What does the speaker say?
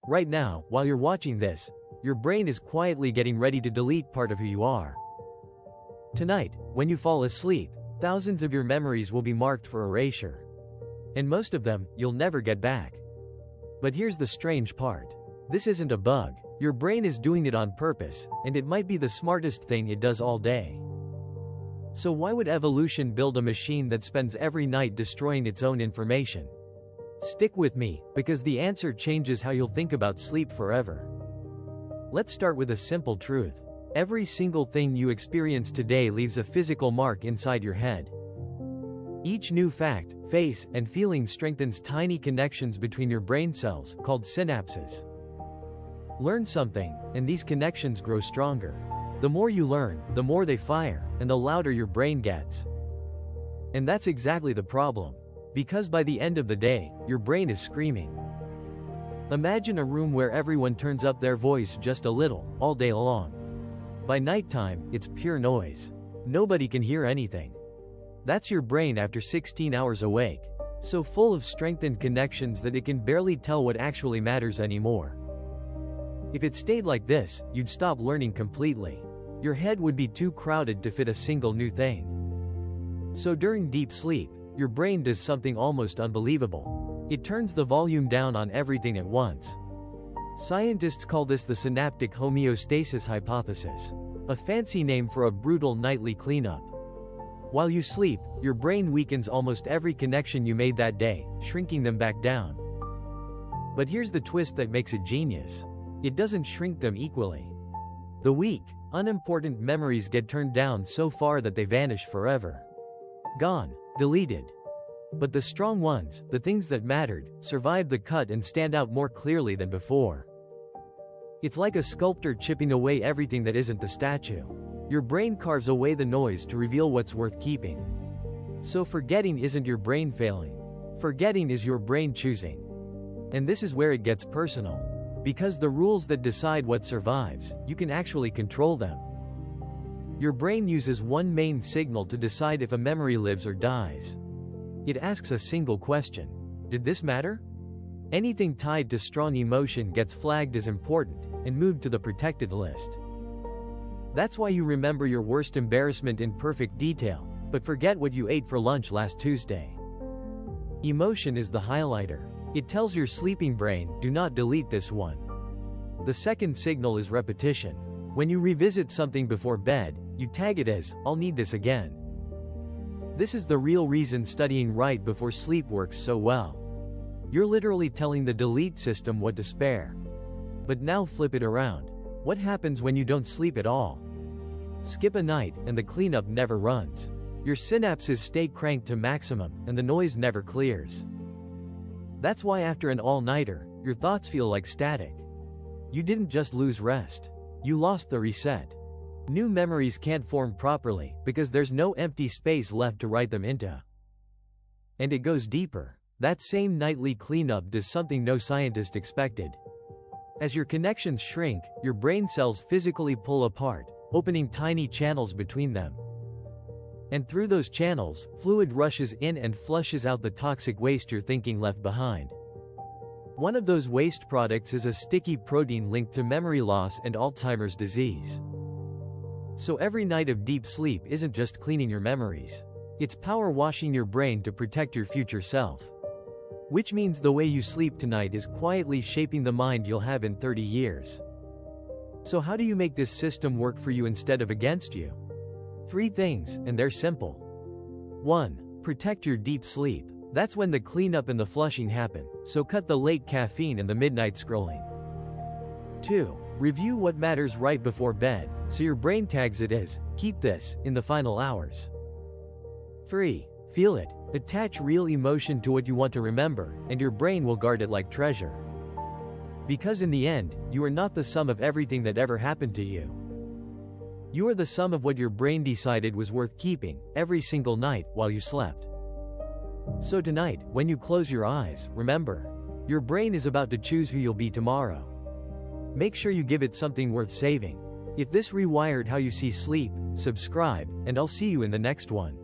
Right now, while you're watching this, your brain is quietly getting ready to delete part of who you are. Tonight, when you fall asleep, thousands of your memories will be marked for erasure. And most of them, you'll never get back. But here's the strange part. This isn't a bug. Your brain is doing it on purpose, and it might be the smartest thing it does all day. So why would evolution build a machine that spends every night destroying its own information? Stick with me, because the answer changes how you'll think about sleep forever. Let's start with a simple truth. Every single thing you experience today leaves a physical mark inside your head. Each new fact, face, and feeling strengthens tiny connections between your brain cells, called synapses. Learn something, and these connections grow stronger. The more you learn, the more they fire, and the louder your brain gets. And that's exactly the problem. Because by the end of the day, your brain is screaming. Imagine a room where everyone turns up their voice just a little, all day long. By nighttime, it's pure noise. Nobody can hear anything. That's your brain after 16 hours awake, so full of strengthened connections that it can barely tell what actually matters anymore. If it stayed like this, you'd stop learning completely. Your head would be too crowded to fit a single new thing. So during deep sleep, your brain does something almost unbelievable. It turns the volume down on everything at once. Scientists call this the synaptic homeostasis hypothesis, a fancy name for a brutal nightly cleanup. While you sleep, your brain weakens almost every connection you made that day, shrinking them back down. But here's the twist that makes it genius. It doesn't shrink them equally. The weak, unimportant memories get turned down so far that they vanish forever. Gone, deleted. But the strong ones, the things that mattered, survive the cut and stand out more clearly than before. It's like a sculptor chipping away everything that isn't the statue. Your brain carves away the noise to reveal what's worth keeping. So forgetting isn't your brain failing. Forgetting is your brain choosing. And this is where it gets personal. Because the rules that decide what survives, you can actually control them. Your brain uses one main signal to decide if a memory lives or dies. It asks a single question. Did this matter? Anything tied to strong emotion gets flagged as important, and moved to the protected list. That's why you remember your worst embarrassment in perfect detail, but forget what you ate for lunch last Tuesday. Emotion is the highlighter. It tells your sleeping brain, do not delete this one. The second signal is repetition. When you revisit something before bed, you tag it as, I'll need this again. This is the real reason studying right before sleep works so well. You're literally telling the delete system what to spare. But now flip it around. What happens when you don't sleep at all? Skip a night, and the cleanup never runs. Your synapses stay cranked to maximum, and the noise never clears. That's why after an all-nighter, your thoughts feel like static. You didn't just lose rest. You lost the reset. New memories can't form properly, because there's no empty space left to write them into. And it goes deeper. That same nightly cleanup does something no scientist expected. As your connections shrink, your brain cells physically pull apart, opening tiny channels between them. And through those channels, fluid rushes in and flushes out the toxic waste your thinking left behind. One of those waste products is a sticky protein linked to memory loss and Alzheimer's disease. So every night of deep sleep isn't just cleaning your memories. It's power washing your brain to protect your future self. Which means the way you sleep tonight is quietly shaping the mind you'll have in 30 years. So how do you make this system work for you instead of against you? 3 things, and they're simple. 1. Protect your deep sleep. That's when the cleanup and the flushing happen, so cut the late caffeine and the midnight scrolling. 2. Review what matters right before bed, so your brain tags it as, keep this, in the final hours. 3. Feel it. Attach real emotion to what you want to remember, and your brain will guard it like treasure. Because in the end, you are not the sum of everything that ever happened to you. You are the sum of what your brain decided was worth keeping, every single night, while you slept. So tonight, when you close your eyes, remember, your brain is about to choose who you'll be tomorrow. Make sure you give it something worth saving. If this rewired how you see sleep, subscribe, and I'll see you in the next one.